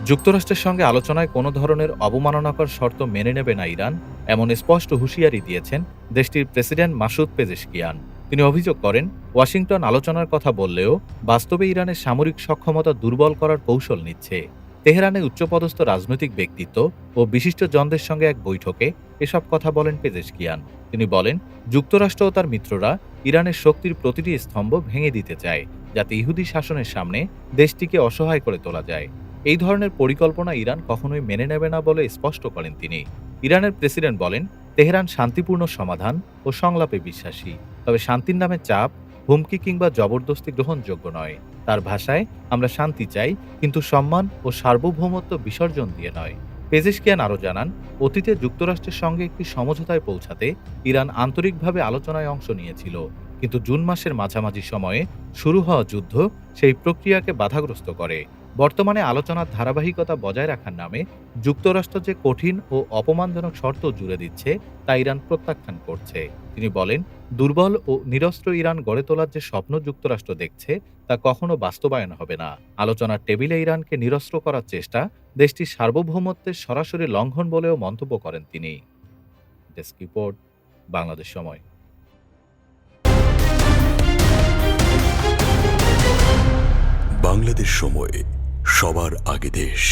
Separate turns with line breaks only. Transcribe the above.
যুক্তরাষ্ট্রের সঙ্গে আলোচনায় কোনো ধরনের অবমাননাকর শর্ত মেনে নেবে না ইরান, এমন স্পষ্ট হুঁশিয়ারি দিয়েছেন দেশটির প্রেসিডেন্ট মাসুদ পেজেশকিয়ান। তিনি অভিযোগ করেন, ওয়াশিংটন আলোচনার কথা বললেও বাস্তবে ইরানের সামরিক সক্ষমতা দুর্বল করার কৌশল নিচ্ছে। তেহরানে উচ্চপদস্থ রাজনৈতিক ব্যক্তিত্ব ও বিশিষ্টজনদের সঙ্গে এক বৈঠকে এসব কথা বলেন পেজেশকিয়ান। তিনি বলেন, যুক্তরাষ্ট্র ও তার মিত্ররা ইরানের শক্তির প্রতিটি স্তম্ভ ভেঙে দিতে চায়, যাতে ইহুদি শাসনের সামনে দেশটিকে অসহায় করে তোলা যায়। এই ধরনের পরিকল্পনা ইরান কখনোই মেনে নেবে না বলে স্পষ্ট করেন তিনি। ইরানের প্রেসিডেন্ট বলেন, তেহরান শান্তিপূর্ণ সমাধান ও সংলাপে বিশ্বাসী, তবে শান্তির নামে চাপ, হুমকি কিংবা জবরদস্তি গ্রহণযোগ্য নয়। তার ভাষায়, আমরা শান্তি চাই, কিন্তু সম্মান ও সার্বভৌমত্ব বিসর্জন দিয়ে নয়। পেজেশকিয়ান আরও জানান, অতীতে যুক্তরাষ্ট্রের সঙ্গে একটি সমঝোতায় পৌঁছাতে ইরান আন্তরিকভাবে আলোচনায় অংশ নিয়েছিল, কিন্তু জুন মাসের মাঝামাঝি সময়ে শুরু হওয়া যুদ্ধ সেই প্রক্রিয়াকে বাধাগ্রস্ত করে। বর্তমানে আলোচনার ধারাবাহিকতা বজায় রাখার নামে যুক্তরাষ্ট্র যে কঠিন ও অপমানজনক শর্ত জুড়ে দিচ্ছে, তা ইরান প্রত্যাখ্যান করছে। তিনি বলেন, দুর্বল ও নিরস্ত্র ইরান গড়ে তোলার যে স্বপ্ন যুক্তরাষ্ট্র দেখছে, তা কখনো বাস্তবায়ন হবে না। আলোচনার টেবিলে ইরানকে নিরস্ত্র করার চেষ্টা দেশটির সার্বভৌমত্বের সরাসরি লঙ্ঘন বলেও মন্তব্য করেন তিনি। ডেস্ক রিপোর্ট, বাংলাদেশ সময়।
বাংলাদেশ সময়, সবার আগে দেশ।